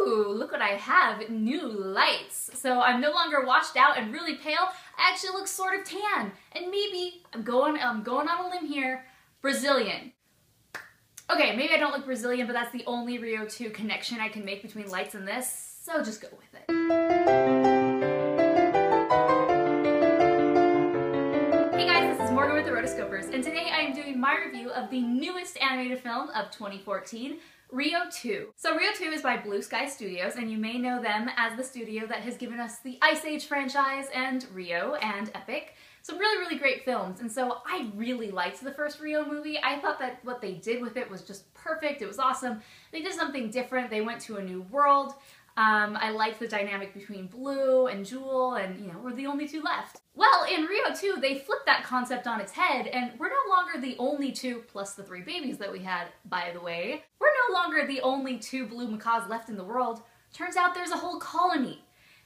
Ooh, look what I have, new lights. So I'm no longer washed out and really pale. I actually look sort of tan. And maybe, I'm going on a limb here, Brazilian. Okay, maybe I don't look Brazilian, but that's the only Rio 2 connection I can make between lights and this, so just go with it. Hey guys, this is Morgan with the Rotoscopers, and today I am doing my review of the newest animated film of 2014, Rio 2. So Rio 2 is by Blue Sky Studios, and you may know them as the studio that has given us the Ice Age franchise and Rio and Epic. Some really great films, and so I really liked the first Rio movie. I thought that what they did with it was just perfect. It was awesome. They did something different. They went to a new world. I liked the dynamic between Blue and Jewel, and, you know, we're the only two left. Well, in Rio 2, they flipped that concept on its head, and we're no longer the only two, plus the 3 babies that we had, by the way. We're no longer the only 2 blue macaws left in the world. Turns out there's a whole colony.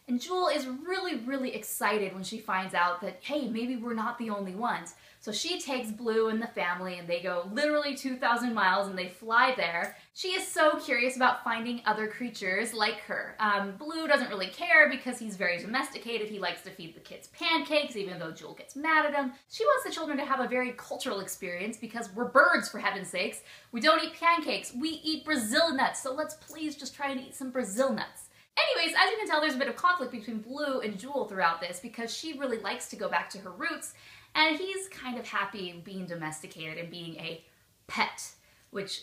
And Jewel is really excited when she finds out that, hey, maybe we're not the only ones. So she takes Blue and the family and they go literally 2,000 miles and they fly there. She is so curious about finding other creatures like her. Blue doesn't really care because he's very domesticated. He likes to feed the kids pancakes even though Jewel gets mad at him. She wants the children to have a very cultural experience because we're birds, for heaven's sakes. We don't eat pancakes, we eat Brazil nuts, so let's please just try and eat some Brazil nuts. Anyways, as you can tell, there's a bit of conflict between Blue and Jewel throughout this because she really likes to go back to her roots, and he's kind of happy being domesticated and being a pet, which,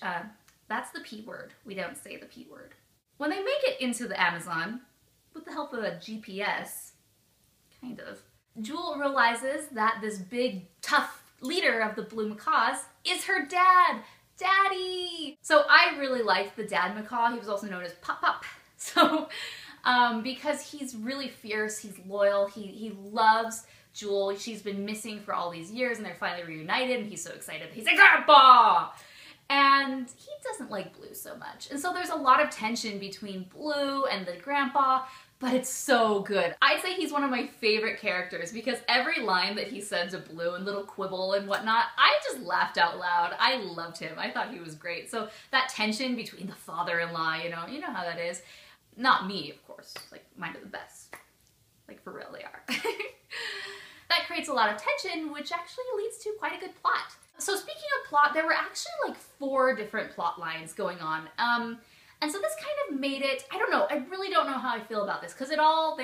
that's the P word. We don't say the P word. When they make it into the Amazon, with the help of a GPS, kind of, Jewel realizes that this big, tough leader of the Blue Macaws is her dad! Daddy! So I really liked the dad macaw. He was also known as Pop Pop. So, because he's really fierce, he's loyal, he loves Jewel. She's been missing for all these years and they're finally reunited and he's so excited. He's like, Grandpa! And he doesn't like Blue so much. And so there's a lot of tension between Blue and the grandpa, but it's so good. I'd say he's one of my favorite characters because every line that he said to Blue and little quibble and whatnot, I just laughed out loud. I loved him. I thought he was great. So that tension between the father-in-law, you know how that is. Not me, of course, like mine are the best. Like for real they are. That creates a lot of tension, which actually leads to quite a good plot. So speaking of plot, there were actually like 4 different plot lines going on. And so this kind of made it, I don't know, I really don't know how I feel about this because they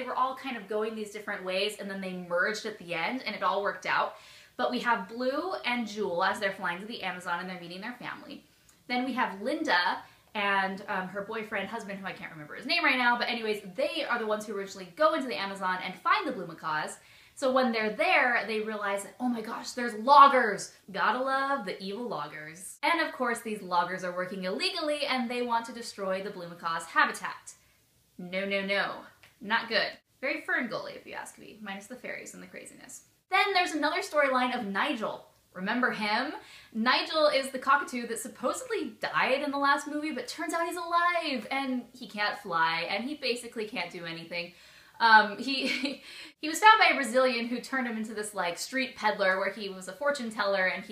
were all kind of going these different ways and then they merged at the end and it all worked out. But we have Blue and Jewel as they're flying to the Amazon and they're meeting their family. Then we have Linda and her boyfriend, husband, who I can't remember his name right now, but anyways, they are the ones who originally go into the Amazon and find the Blue Macaws. So when they're there, they realize that, oh my gosh, there's loggers! Gotta love the evil loggers. And of course, these loggers are working illegally and they want to destroy the Blue Macaws' habitat. No, not good. Very Ferngully, if you ask me, minus the fairies and the craziness. Then there's another storyline of Nigel. Remember him? Nigel is the cockatoo that supposedly died in the last movie, but turns out he's alive, and he can't fly, and he basically can't do anything. He was found by a Brazilian who turned him into this, like, street peddler where he was a fortune teller, and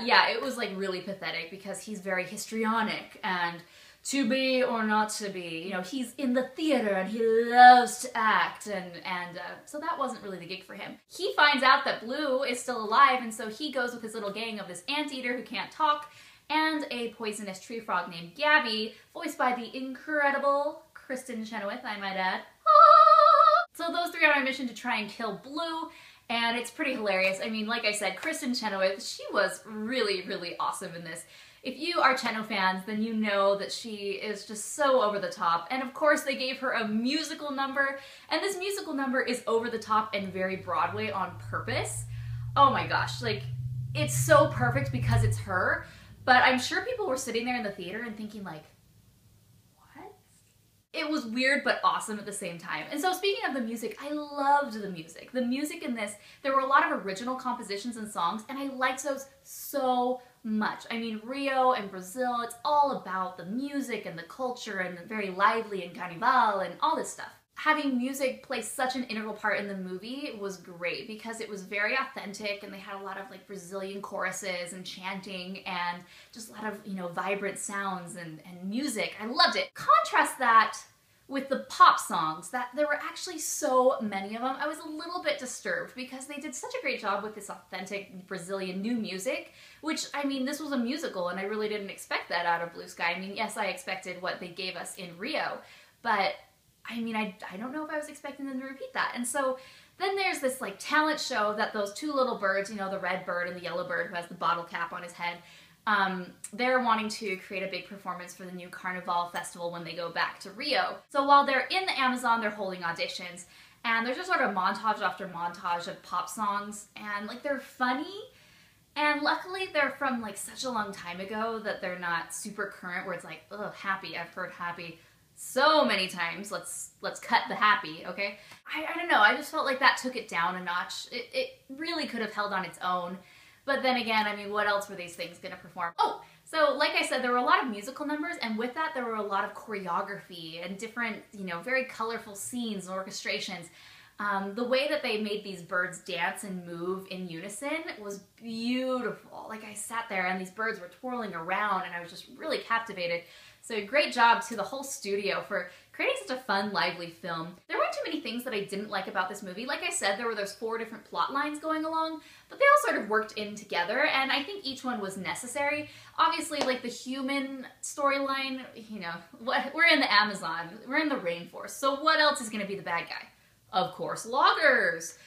yeah, it was, like, really pathetic because he's very histrionic, and to be or not to be. You know, he's in the theater and he loves to act, and so that wasn't really the gig for him. He finds out that Blue is still alive, and so he goes with his little gang of this anteater who can't talk, and a poisonous tree frog named Gabby, voiced by the incredible Kristin Chenoweth, I might add. So those 3 are on a mission to try and kill Blue, and it's pretty hilarious. I mean, like I said, Kristin Chenoweth, she was really awesome in this. If you are Cheno fans, then you know that she is just so over the top. And of course they gave her a musical number, and this musical number is over the top and very Broadway on purpose. Oh my gosh, like, it's so perfect because it's her, but I'm sure people were sitting there in the theater and thinking like, what? It was weird but awesome at the same time. And so speaking of the music, I loved the music. The music in this, there were a lot of original compositions and songs, and I liked those so much. I mean, Rio and Brazil, it's all about the music and the culture and very lively and carnival and all this stuff. having music play such an integral part in the movie was great because it was very authentic and they had a lot of like Brazilian choruses and chanting and just a lot of, you know, vibrant sounds and music. I loved it. Contrast that with the pop songs, that there were actually so many of them. I was a little bit disturbed because they did such a great job with this authentic Brazilian new music, which, I mean, this was a musical and I really didn't expect that out of Blue Sky. I mean, yes, I expected what they gave us in Rio, but I mean, I don't know if I was expecting them to repeat that. And so then there's this like talent show that those two little birds, you know, the red bird and the yellow bird who has the bottle cap on his head, they're wanting to create a big performance for the new Carnival Festival when they go back to Rio. So while they're in the Amazon, they're holding auditions, and there's just sort of montage after montage of pop songs, and like they're funny, and luckily they're from like such a long time ago that they're not super current where it's like, ugh, Happy, I've heard Happy so many times, let's cut the Happy, okay? I don't know, I just felt like that took it down a notch. It really could have held on its own, but then again, I mean, what else were these things gonna perform? Oh, so like I said, there were a lot of musical numbers, and with that there were a lot of choreography and different, you know, very colorful scenes and orchestrations. The way that they made these birds dance and move in unison was beautiful. Like, I sat there and these birds were twirling around and I was just really captivated. So great job to the whole studio for creating such a fun, lively film. There weren't too many things that I didn't like about this movie. Like I said, there were those 4 different plot lines going along, but they all sort of worked in together, and I think each one was necessary. Obviously, like the human storyline, you know, we're in the Amazon, we're in the rainforest, so what else is going to be the bad guy? Of course, loggers.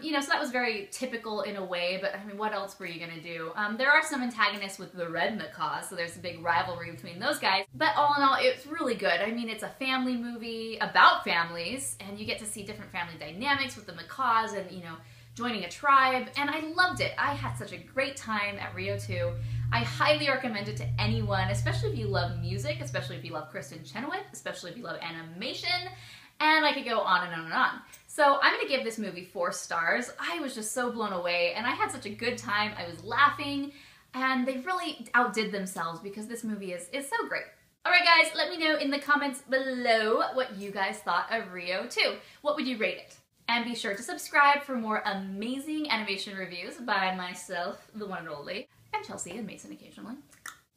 You know, so that was very typical in a way, but I mean, what else were you gonna do? There are some antagonists with the red macaws, so there's a big rivalry between those guys, but all in all, it's really good. I mean, it's a family movie about families, and you get to see different family dynamics with the macaws and, you know, joining a tribe, and I loved it. I had such a great time at Rio 2. I highly recommend it to anyone, especially if you love music, especially if you love Kristin Chenoweth, especially if you love animation, and I could go on and on and on. So I'm gonna give this movie 4 stars. I was just so blown away, and I had such a good time. I was laughing, and they really outdid themselves because this movie is so great. Alright guys, let me know in the comments below what you guys thought of Rio 2. What would you rate it? And be sure to subscribe for more amazing animation reviews by myself, the one and only, and Chelsea and Mason occasionally.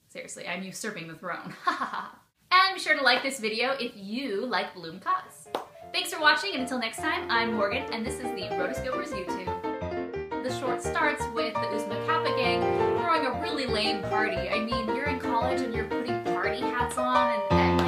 Seriously, I'm usurping the throne. Ha ha ha. And be sure to like this video if you like blue macaws. Thanks for watching, and until next time, I'm Morgan, and this is the Rotoscopers YouTube. The short starts with the Uzma Kappa gang throwing a really lame party. I mean, you're in college and you're putting party hats on and